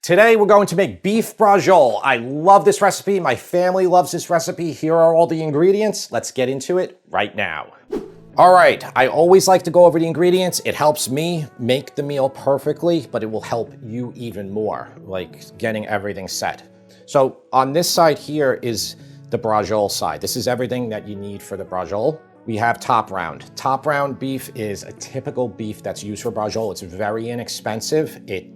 Today we're going to make beef braciole. I love this recipe. My family loves this recipe. Here are all the ingredients. Let's get into it right now. All right, I always like to go over the ingredients. It helps me make the meal perfectly, but it will help you even more, like getting everything set. So on this side here is the braciole side. This is everything that you need for the braciole. We have top round. Top round beef is a typical beef that's used for braciole. It's very inexpensive. It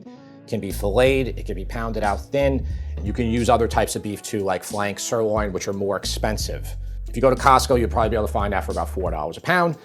can be filleted, it can be pounded out thin. You can use other types of beef too, like flank, sirloin, which are more expensive. If you go to Costco, you'll probably be able to find that for about $4 a pound.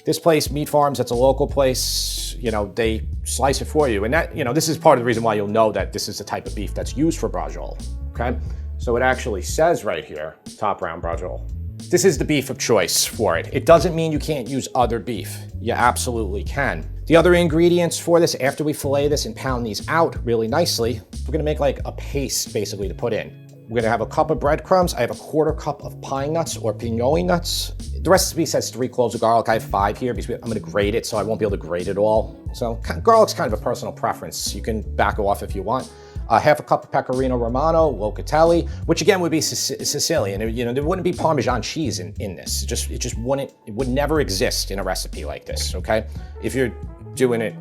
This place, Meat Farms, that's a local place, they slice it for you. And that, this is part of the reason why you'll know that this is the type of beef that's used for braciole, okay? So it actually says right here, top round braciole. This is the beef of choice for it. It doesn't mean you can't use other beef. You absolutely can. The other ingredients for this, after we fillet this and pound these out really nicely, we're gonna make like a paste basically to put in. We're gonna have a cup of breadcrumbs. I have a 1/4 cup of pine nuts or pignoli nuts. The recipe says 3 cloves of garlic. I have 5 here because I'm gonna grate it, so I won't be able to grate it all. So garlic's kind of a personal preference. You can back off if you want. 1/2 cup of pecorino romano, locatelli, which again would be Sicilian. There wouldn't be Parmesan cheese in this. It would never exist in a recipe like this, okay? If you're doing it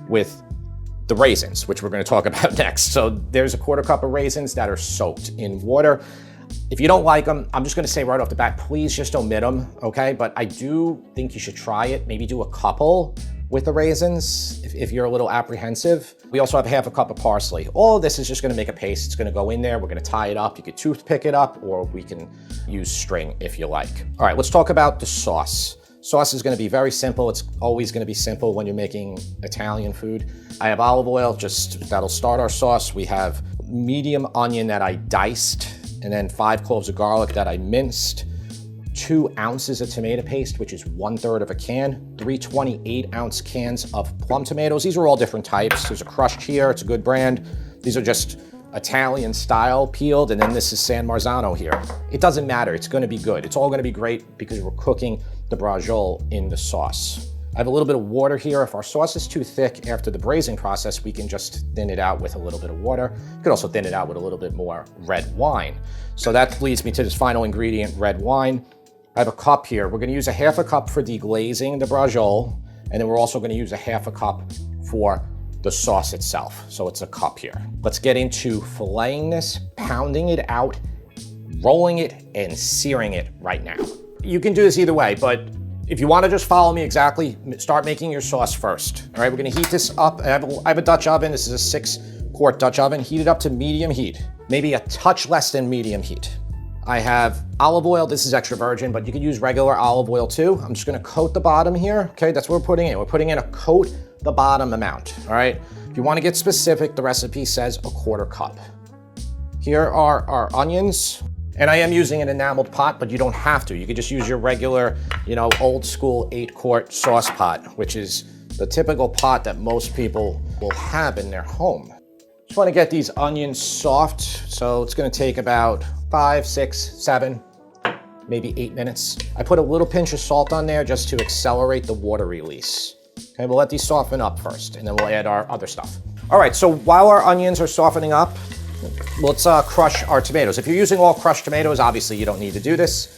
with the raisins, which we're gonna talk about next. So there's a 1/4 cup of raisins that are soaked in water. If you don't like them, I'm just gonna say right off the bat, please just omit them, okay? But I do think you should try it. Maybe do a couple with the raisins if you're a little apprehensive. We also have 1/2 cup of parsley. All of this is just gonna make a paste. It's gonna go in there. We're gonna tie it up. You could toothpick it up, or we can use string if you like. All right, let's talk about the sauce. Sauce is gonna be very simple. It's always gonna be simple when you're making Italian food. I have olive oil, that'll start our sauce. We have medium onion that I diced, and then 5 cloves of garlic that I minced. 2 ounces of tomato paste, which is 1/3 of a can, 3 28-ounce cans of plum tomatoes. These are all different types. There's a crushed here, it's a good brand. These are just Italian style peeled, and then this is San Marzano here. It doesn't matter, it's gonna be good. It's all gonna be great because we're cooking the braciole in the sauce. I have a little bit of water here. If our sauce is too thick after the braising process, we can just thin it out with a little bit of water. You could also thin it out with a little bit more red wine. So that leads me to this final ingredient, red wine. I have a cup here. We're gonna use 1/2 cup for deglazing the braciole, and then we're also gonna use 1/2 cup for the sauce itself. So it's a cup here. Let's get into filleting this, pounding it out, rolling it, and searing it right now. You can do this either way, but if you wanna just follow me exactly, start making your sauce first. All right, we're gonna heat this up. I have a Dutch oven. This is a 6-quart Dutch oven. Heat it up to medium heat, maybe a touch less than medium heat. I have olive oil. This is extra virgin, but you can use regular olive oil too. I'm just gonna coat the bottom here. Okay, that's what we're putting in. We're putting in a coat the bottom amount, all right? If you wanna get specific, the recipe says a 1/4 cup. Here are our onions. And I am using an enameled pot, but you don't have to. You could just use your regular, old school 8-quart sauce pot, which is the typical pot that most people will have in their home. Just wanna get these onions soft, so it's gonna take about 5, 6, 7, maybe 8 minutes. I put a little pinch of salt on there just to accelerate the water release. Okay, we'll let these soften up first, and then we'll add our other stuff. All right, so while our onions are softening up, let's crush our tomatoes. If you're using all crushed tomatoes, obviously you don't need to do this.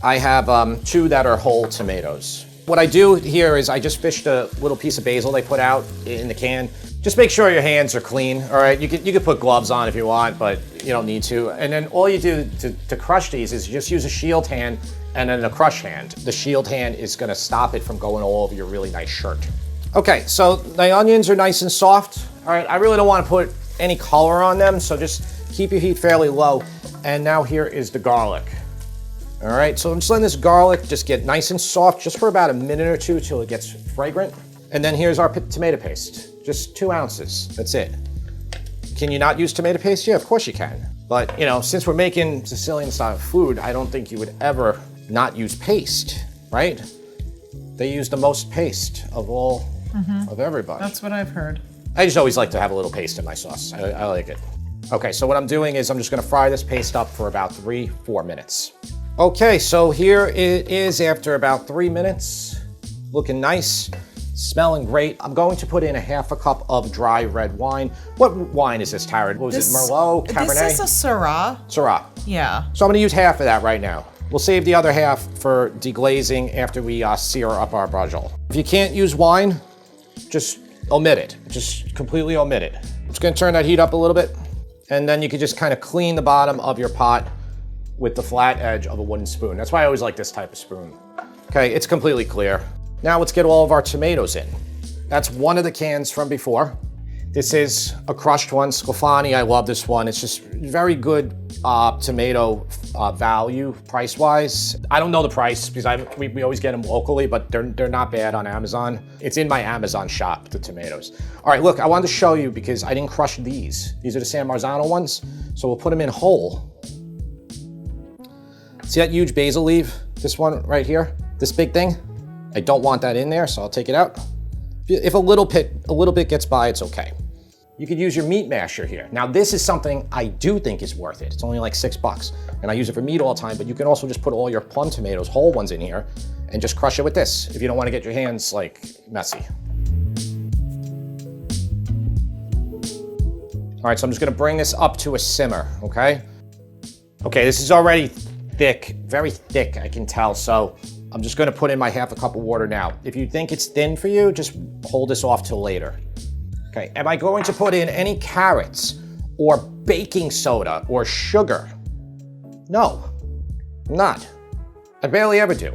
I have 2 that are whole tomatoes. What I do here is I just fished a little piece of basil they put out in the can. Just make sure your hands are clean, all right? You could put gloves on if you want, but you don't need to. And then all you do to crush these is you just use a shield hand and then a crush hand. The shield hand is gonna stop it from going all over your really nice shirt. Okay, so the onions are nice and soft. All right, I really don't wanna put any color on them, so just keep your heat fairly low. And now here is the garlic. All right, so I'm just letting this garlic just get nice and soft just for about a minute or 2 till it gets fragrant. And then here's our tomato paste, just 2 ounces, that's it. Can you not use tomato paste? Yeah, of course you can. But since we're making Sicilian style food, I don't think you would ever not use paste, right? They use the most paste of all, of everybody. That's what I've heard. I just always like to have a little paste in my sauce. I like it. Okay, so what I'm doing is I'm just gonna fry this paste up for about 3-4 minutes. Okay, so here it is after about 3 minutes. Looking nice. Smelling great. I'm going to put in a half a cup of dry red wine. What wine is this, Tara? What was it, Merlot, Cabernet? This is a Syrah. Syrah. Yeah. So I'm gonna use half of that right now. We'll save the other half for deglazing after we sear up our braciole. If you can't use wine, just omit it. Just completely omit it. I'm just gonna turn that heat up a little bit, and then you can just kind of clean the bottom of your pot with the flat edge of a wooden spoon. That's why I always like this type of spoon. Okay, it's completely clear. Now let's get all of our tomatoes in. That's one of the cans from before. This is a crushed one, Sclafani. I love this one. It's just very good tomato value price-wise. I don't know the price because we always get them locally, but they're not bad on Amazon. It's in my Amazon shop, the tomatoes. All right, look, I wanted to show you because I didn't crush these. These are the San Marzano ones, so we'll put them in whole. See that huge basil leaf? This one right here, this big thing? I don't want that in there, so I'll take it out. If a little bit gets by, it's okay. You could use your meat masher here. Now this is something I do think is worth it. It's only like $6, and I use it for meat all the time, but you can also just put all your plum tomatoes, whole ones in here, and just crush it with this if you don't want to get your hands like messy. All right, so I'm just gonna bring this up to a simmer, okay? Okay, this is already thick, very thick, I can tell, so I'm just gonna put in my half a cup of water now. If you think it's thin for you, just hold this off till later. Okay, am I going to put in any carrots or baking soda or sugar? No, I'm not. I barely ever do.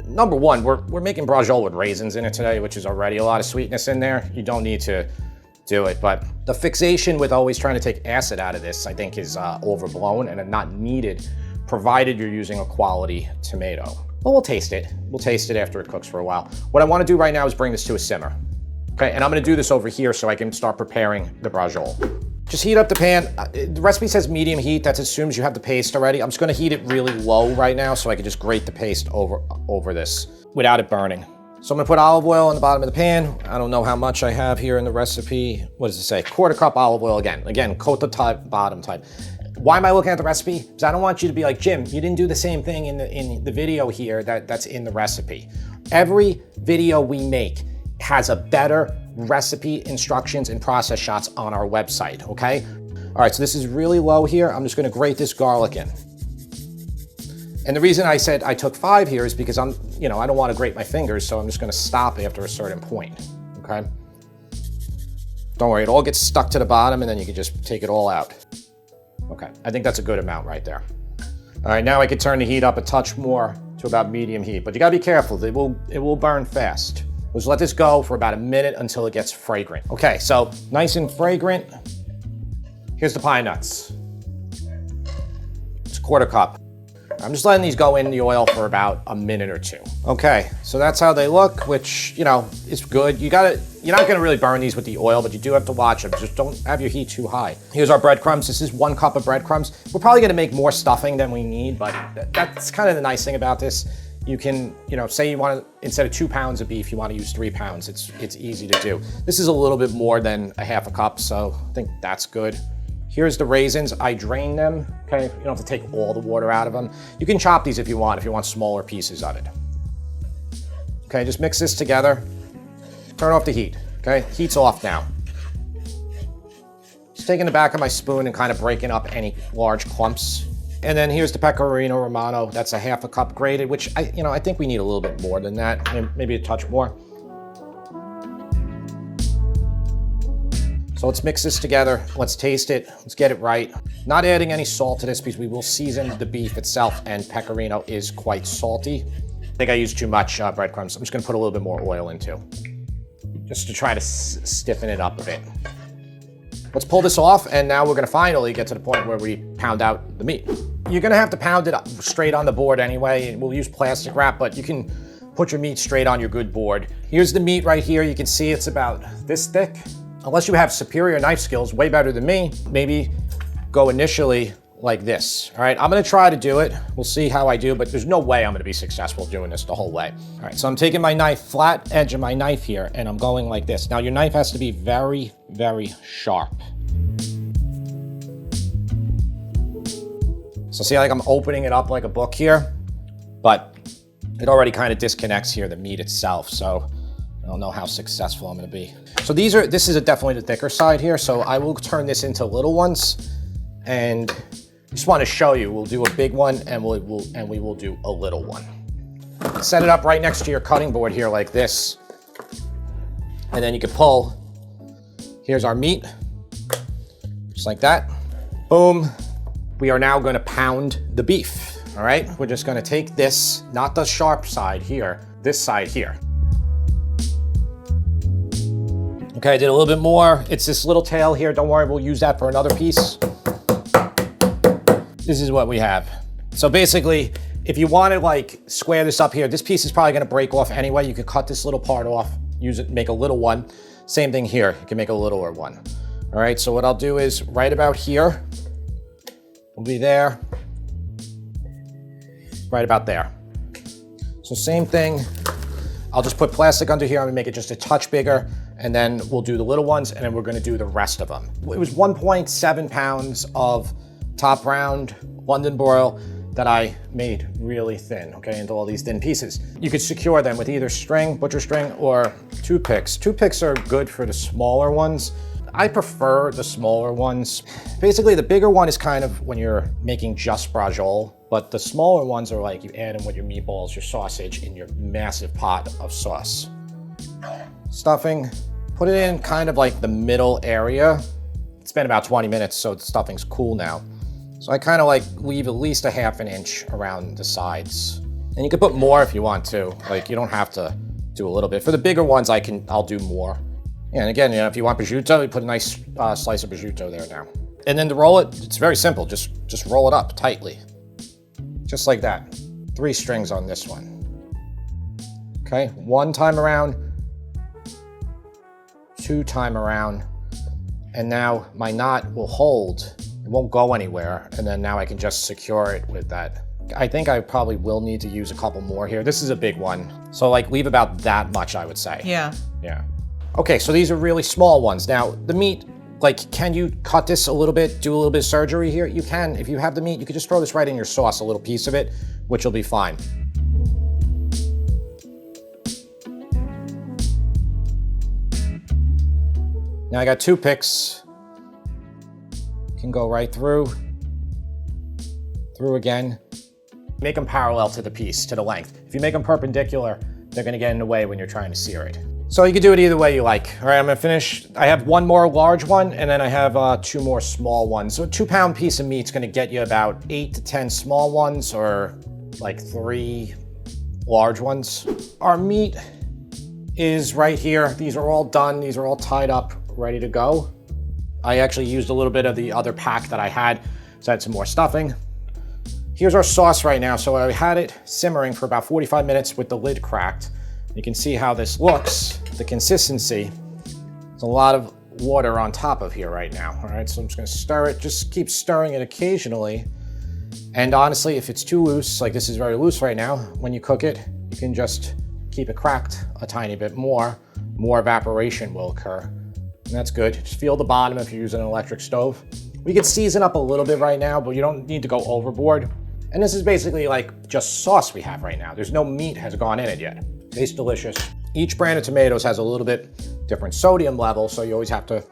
Number one, we're making braciole with raisins in it today, which is already a lot of sweetness in there. You don't need to do it, but the fixation with always trying to take acid out of this, I think is overblown and not needed, provided you're using a quality tomato. But we'll taste it. We'll taste it after it cooks for a while. What I want to do right now is bring this to a simmer. Okay, and I'm gonna do this over here so I can start preparing the braciole. Just heat up the pan. The recipe says medium heat. That assumes you have the paste already. I'm just gonna heat it really low right now so I can just grate the paste over this without it burning. So I'm gonna put olive oil in the bottom of the pan. I don't know how much I have here in the recipe. What does it say? Quarter cup olive oil again. Again, coat the bottom type. Why am I looking at the recipe? Because I don't want you to be like, Jim, you didn't do the same thing in the video here that's in the recipe. Every video we make has a better recipe, instructions, and process shots on our website, okay? All right, so this is really low here. I'm just gonna grate this garlic in. And the reason I said I took 5 here is because I don't wanna grate my fingers, so I'm just gonna stop after a certain point, okay? Don't worry, it all gets stuck to the bottom and then you can just take it all out. Okay, I think that's a good amount right there. All right, now I can turn the heat up a touch more to about medium heat, but you gotta be careful, it will burn fast. Let's let this go for about a minute until it gets fragrant. Okay, so nice and fragrant. Here's the pine nuts. It's a quarter cup. I'm just letting these go in the oil for about a minute or two. Okay, so that's how they look, which, is good. You're not gonna really burn these with the oil, but you do have to watch them. Just don't have your heat too high. Here's our breadcrumbs. This is 1 cup of breadcrumbs. We're probably gonna make more stuffing than we need, but that's kind of the nice thing about this. You can, say you want to, instead of 2 pounds of beef, you want to use 3 pounds. It's easy to do. This is a little bit more than a half a cup, so I think that's good. Here's the raisins. I drain them, okay? You don't have to take all the water out of them. You can chop these if you want smaller pieces of it. Okay, just mix this together. Turn off the heat, okay? Heat's off now. Just taking the back of my spoon and kind of breaking up any large clumps. And then here's the pecorino romano. That's a half a cup grated, which I think we need a little bit more than that, maybe a touch more. So let's mix this together. Let's taste it. Let's get it right. Not adding any salt to this because we will season the beef itself, and pecorino is quite salty. I think I used too much breadcrumbs. I'm just gonna put a little bit more oil in too, just to try to stiffen it up a bit. Let's pull this off, and now we're gonna finally get to the point where we pound out the meat. You're gonna have to pound it straight on the board anyway. We'll use plastic wrap, but you can put your meat straight on your good board. Here's the meat right here. You can see it's about this thick. Unless you have superior knife skills, way better than me, maybe go initially like this. All right, I'm gonna try to do it. We'll see how I do, but there's no way I'm gonna be successful doing this the whole way. All right, so I'm taking my knife, flat edge of my knife here, and I'm going like this. Now your knife has to be very, very sharp. So see, like I'm opening it up like a book here, but it already kind of disconnects here, the meat itself. So don't know how successful I'm gonna be. So this is definitely the thicker side here, so I will turn this into little ones, and just want to show you, we'll do a big one and we will do a little one. Set it up right next to your cutting board here like this, and then you can pull. Here's our meat, just like that. Boom. We are now going to pound the beef. All right, we're just going to take this, not the sharp side here, this side here. Okay, I did a little bit more. It's this little tail here. Don't worry, we'll use that for another piece. This is what we have. So basically, if you want to like square this up here, this piece is probably going to break off anyway. You could cut this little part off, use it, make a little one. Same thing here. You can make a littler one. All right, so what I'll do is right about here, will be there, right about there. So same thing. I'll just put plastic under here. I'm gonna make it just a touch bigger, and then we'll do the little ones, and then we're gonna do the rest of them. It was 1.7 pounds of top round London broil that I made really thin, okay, into all these thin pieces. You could secure them with either string, butcher string, or toothpicks. Toothpicks are good for the smaller ones. I prefer the smaller ones. Basically, the bigger one is kind of when you're making just braciole, but the smaller ones are like you add them with your meatballs, your sausage, in your massive pot of sauce. Stuffing, put it in kind of like the middle area. It's been about 20 minutes, so the stuffing's cool now. So I kind of like leave at least a ½ inch around the sides. And you can put more if you want to. Like, you don't have to do a little bit. For the bigger ones, I'll do more. Yeah, and again, you know, if you want prosciutto, you put a nice slice of prosciutto there now. And then to roll it, it's very simple. Just roll it up tightly. Just like that. 3 strings on this one. Okay, 1 time around, 2 time around, and now my knot will hold. It won't go anywhere, and then now I can just secure it with that. I think I probably will need to use a couple more here. This is a big one, so like leave about that much, I would say. Yeah. Yeah. Okay, so these are really small ones. Now, the meat, like, can you cut this a little bit, do a little bit of surgery here? You can. If you have the meat, you can just throw this right in your sauce, a little piece of it, which will be fine. Now I got toothpicks. Can go right through again. Make them parallel to the piece, to the length. If you make them perpendicular, they're gonna get in the way when you're trying to sear it. So you can do it either way you like. All right, I'm gonna finish. I have 1 more large one, and then I have 2 more small ones. So a 2-pound piece of meat's gonna get you about 8 to 10 small ones, or like 3 large ones. Our meat is right here. These are all done. These are all tied up, ready to go. I actually used a little bit of the other pack that I had, so I had some more stuffing. Here's our sauce right now. So I had it simmering for about 45 minutes with the lid cracked. You can see how this looks, the consistency. There's a lot of water on top of here right now. All right, so I'm just gonna stir it, just keep stirring it occasionally. And honestly, if it's too loose, like this is very loose right now, when you cook it, you can just keep it cracked a tiny bit more. More evaporation will occur. And that's good. Just feel the bottom if you're using an electric stove. We could season up a little bit right now, but you don't need to go overboard. And this is basically like just sauce we have right now. There's no meat has gone in it yet. Tastes delicious. Each brand of tomatoes has a little bit different sodium level, so you always have to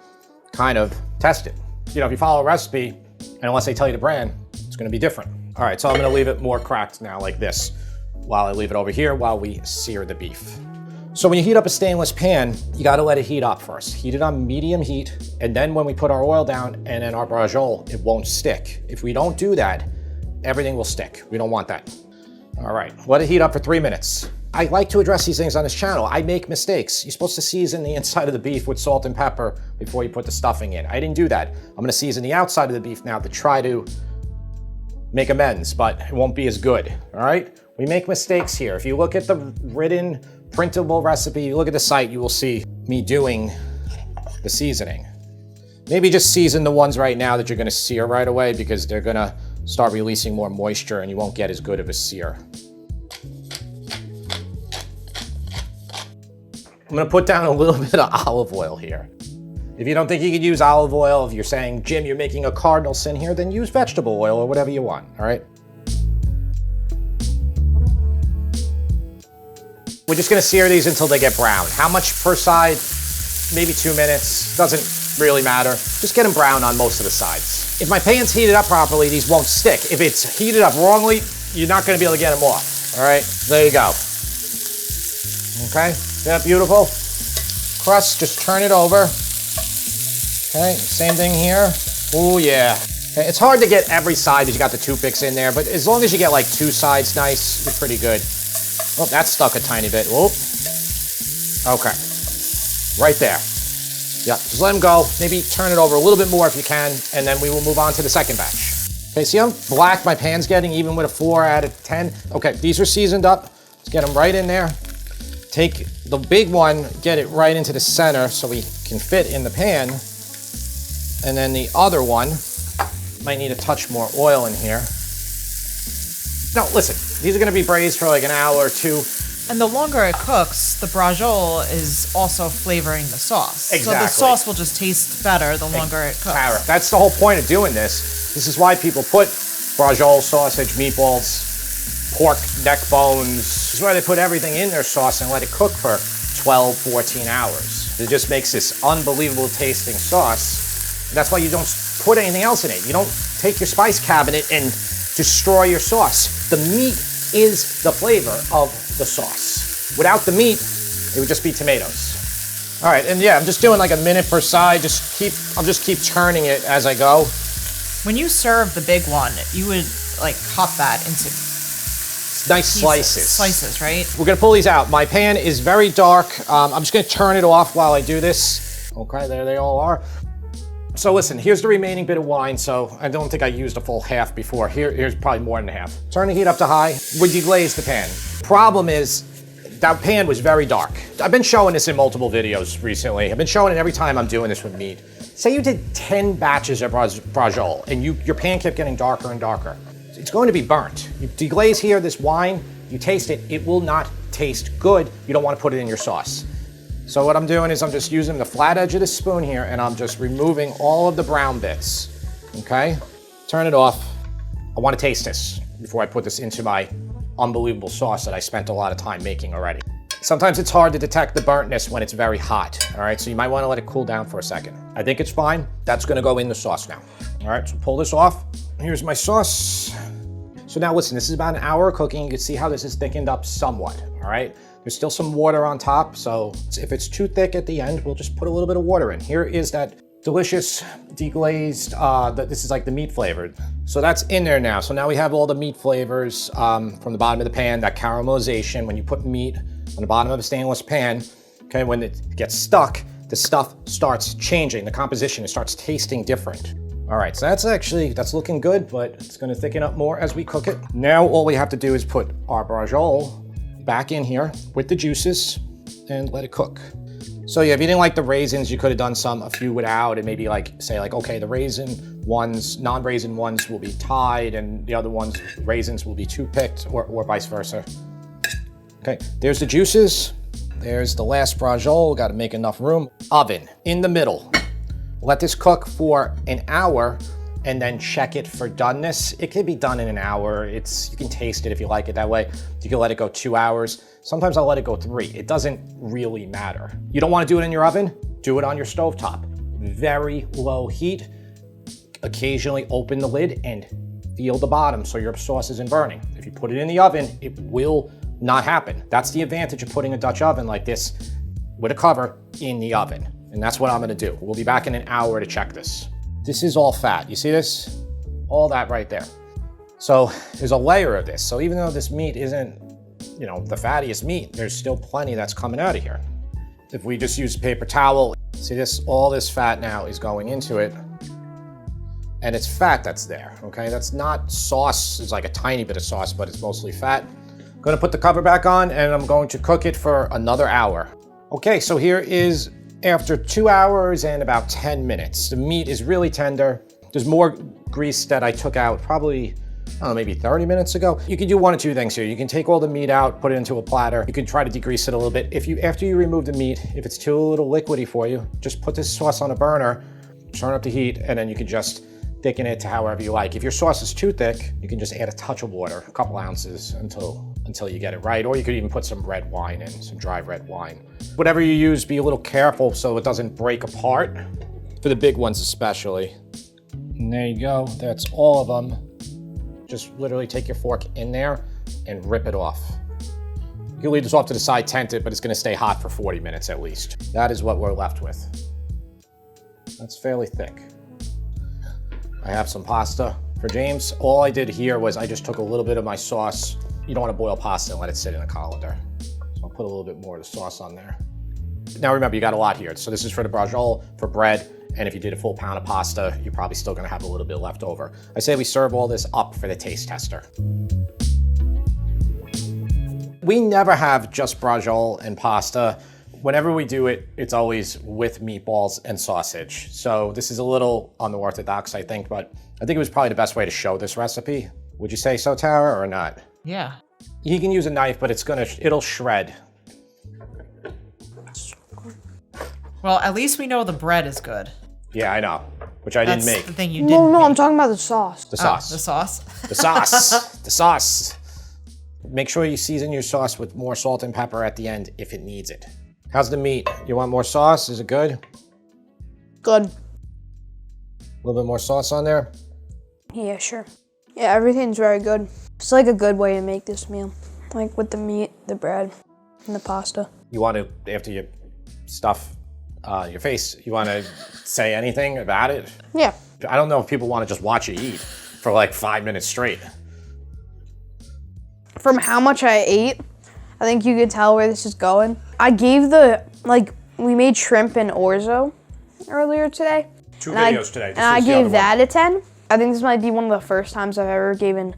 kind of test it. You know, if you follow a recipe, and unless they tell you the brand, it's gonna be different. All right, so I'm gonna leave it more cracked now like this, while I leave it over here while we sear the beef. So when you heat up a stainless pan, you gotta let it heat up first. Heat it on medium heat, and then when we put our oil down and then our braciole, it won't stick. If we don't do that, everything will stick. We don't want that. All right, let it heat up for 3 minutes. I like to address these things on this channel. I make mistakes. You're supposed to season the inside of the beef with salt and pepper before you put the stuffing in. I didn't do that. I'm gonna season the outside of the beef now to try to make amends, but it won't be as good, all right? We make mistakes here. If you look at the written, printable recipe, you look at the site, you will see me doing the seasoning. Maybe just season the ones right now that you're gonna sear right away, because they're gonna start releasing more moisture and you won't get as good of a sear. I'm gonna put down a little bit of olive oil here. If you don't think you could use olive oil, if you're saying, Jim, you're making a cardinal sin here, then use vegetable oil or whatever you want, all right? We're just gonna sear these until they get brown. How much per side? Maybe 2 minutes. Doesn't really matter. Just get them brown on most of the sides. If my pan's heated up properly, these won't stick. If it's heated up wrongly, you're not gonna be able to get them off. All right, there you go. Okay, is that beautiful? Crust, just turn it over. Okay, same thing here. Oh yeah. Okay, it's hard to get every side because you got the toothpicks in there, but as long as you get like 2 sides nice, you're pretty good. Oh, that stuck a tiny bit. Whoop. Okay, right there. Yeah, just let them go. Maybe turn it over a little bit more if you can, and then we will move on to the second batch. Okay, see how black my pan's getting, even with a 4 out of 10? Okay, these are seasoned up. Let's get them right in there. Take the big one, get it right into the center so we can fit in the pan. And then the other one, might need a touch more oil in here. No, listen, these are gonna be braised for like an hour or 2. And the longer it cooks, the braciole is also flavoring the sauce. Exactly. So the sauce will just taste better the longer it cooks. That's the whole point of doing this. This is why people put braciole, sausage, meatballs, pork neck bones. This is why they put everything in their sauce and let it cook for 12, 14 hours. It just makes this unbelievable tasting sauce. And that's why you don't put anything else in it. You don't take your spice cabinet and destroy your sauce. The meat is the flavor of the sauce. Without the meat, it would just be tomatoes. All right, and yeah, I'm just doing like a minute per side. I'll just keep turning it as I go. When you serve the big one, you would like cut that into nice slices. Slices, right? We're gonna pull these out. My pan is very dark. I'm just gonna turn it off while I do this. Okay, there they all are. So listen, here's the remaining bit of wine. So I don't think I used a full half before. Here's probably more than half. Turn the heat up to high. We deglaze the pan. Problem is, that pan was very dark. I've been showing this in multiple videos recently. I've been showing it every time I'm doing this with meat. Say you did 10 batches of braciole and your pan kept getting darker and darker. It's going to be burnt. You deglaze here, this wine, you taste it, it will not taste good. You don't want to put it in your sauce. So what I'm doing is I'm just using the flat edge of the spoon here and I'm just removing all of the brown bits, okay? Turn it off. I want to taste this before I put this into my unbelievable sauce that I spent a lot of time making already. Sometimes it's hard to detect the burntness when it's very hot, all right? So you might want to let it cool down for a second. I think it's fine. That's going to go in the sauce now. All right, so pull this off. Here's my sauce. So now listen, this is about an hour of cooking. You can see how this is thickened up somewhat, all right? There's still some water on top, so if it's too thick at the end, we'll just put a little bit of water in. Here is that delicious deglazed, this is like the meat flavored. So that's in there now. So now we have all the meat flavors from the bottom of the pan, that caramelization. When you put meat on the bottom of a stainless pan, okay, when it gets stuck, the stuff starts changing. The composition, it starts tasting different. All right, so that's looking good, but it's gonna thicken up more as we cook it. Now all we have to do is put our braciole back in here with the juices and let it cook. So yeah, if you didn't like the raisins, you could have done a few without, and maybe say okay, the raisin ones, non-raisin ones will be tied and the other ones, raisins, will be toothpicked, or vice versa. Okay, there's the juices. There's the last braciole, got to make enough room. Oven in the middle. Let this cook for an hour and then check it for doneness. It can be done in an hour. You can taste it if you like it that way. You can let it go 2 hours. Sometimes I'll let it go 3. It doesn't really matter. You don't want to do it in your oven? Do it on your stovetop. Very low heat. Occasionally open the lid and feel the bottom so your sauce isn't burning. If you put it in the oven, it will not happen. That's the advantage of putting a Dutch oven like this with a cover in the oven. And that's what I'm gonna do. We'll be back in an hour to check this. This is all fat. You see this? All that right there. So there's a layer of this. So even though this meat isn't, the fattiest meat, there's still plenty that's coming out of here. If we just use a paper towel, see this, all this fat now is going into it. And it's fat that's there, okay? That's not sauce. It's like a tiny bit of sauce, but it's mostly fat. I'm gonna put the cover back on and I'm going to cook it for another hour. Okay, so here is after 2 hours and about 10 minutes. The meat is really tender. There's more grease that I took out probably, I don't know, maybe 30 minutes ago. You can do one of two things here. You can take all the meat out, put it into a platter. You can try to degrease it a little bit. After you remove the meat, if it's too a little liquidy for you, just put this sauce on a burner, turn up the heat, and then you can just thicken it to however you like. If your sauce is too thick, you can just add a touch of water, a couple ounces until until you get it right. Or you could even put some red wine in, some dry red wine. Whatever you use, be a little careful so it doesn't break apart. For the big ones especially. And there you go, that's all of them. Just literally take your fork in there and rip it off. You can leave this off to the side, tent it, but it's gonna stay hot for 40 minutes at least. That is what we're left with. That's fairly thick. I have some pasta for James. All I did here was I just took a little bit of my sauce. You don't wanna boil pasta and let it sit in a colander. So I'll put a little bit more of the sauce on there. Now remember, you got a lot here. So this is for the braciole, for bread, and if you did a full pound of pasta, you're probably still gonna have a little bit left over. I say we serve all this up for the taste tester. We never have just braciole and pasta. Whenever we do it, it's always with meatballs and sausage. So this is a little unorthodox, I think, but I think it was probably the best way to show this recipe. Would you say so, Tara, or not? Yeah. You can use a knife, but it'll shred. Well, at least we know the bread is good. Yeah, I know, which I didn't make. That's the thing you didn't No, I'm make. talking about the sauce. The sauce. The sauce? The sauce. The sauce. Make sure you season your sauce with more salt and pepper at the end if it needs it. How's the meat? You want more sauce? Is it good? Good. A little bit more sauce on there? Yeah, sure. Yeah, everything's very good. It's like a good way to make this meal. Like with the meat, the bread, and the pasta. You want to, after you stuff your face, you want to say anything about it? Yeah. I don't know if people want to just watch you eat for like 5 minutes straight. From how much I ate, I think you could tell where this is going. I gave we made shrimp and orzo earlier today. Two videos today. And I gave that a 10. I think this might be one of the first times I've ever given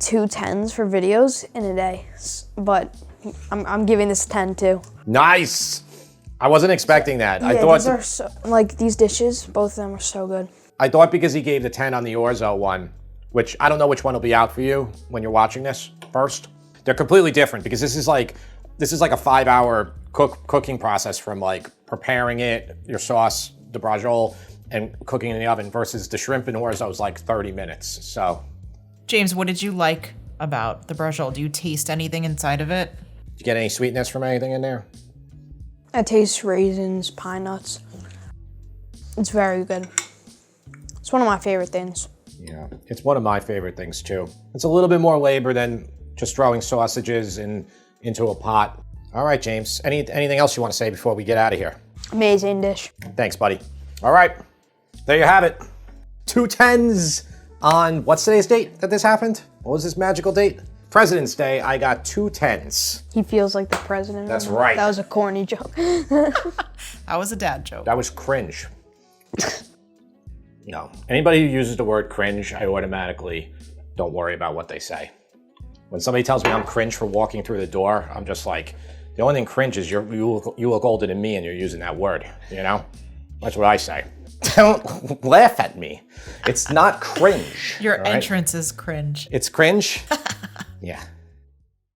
2 10s for videos in a day. But I'm giving this 10 too. Nice. I wasn't expecting that. Yeah, I thought these are so, these dishes, both of them are so good. I thought because he gave the 10 on the orzo one, which I don't know which one will be out for you when you're watching this first. They're completely different because this is like a 5-hour cooking process from like preparing it, your sauce, the braciole, and cooking in the oven versus the shrimp and orzo is like 30 minutes. So, James, what did you like about the braciole? Do you taste anything inside of it? did you get any sweetness from anything in there? I taste raisins, pine nuts. It's very good. It's one of my favorite things. Yeah, it's one of my favorite things too. It's a little bit more labor than just throwing sausages into a pot. All right, James, anything else you want to say before we get out of here? Amazing dish. Thanks, buddy. All right, there you have it. 2 10s on, what's today's date that this happened? What was this magical date? President's Day, I got 2 10s. He feels like the president. That's right. That was a corny joke. That was a dad joke. That was cringe. No, anybody who uses the word cringe, I automatically don't worry about what they say. When somebody tells me I'm cringe for walking through the door, I'm just like, the only thing cringe is you look older than me and you're using that word, you know? That's what I say. Don't laugh at me. It's not cringe. Your all right? entrance is cringe. It's cringe? Yeah.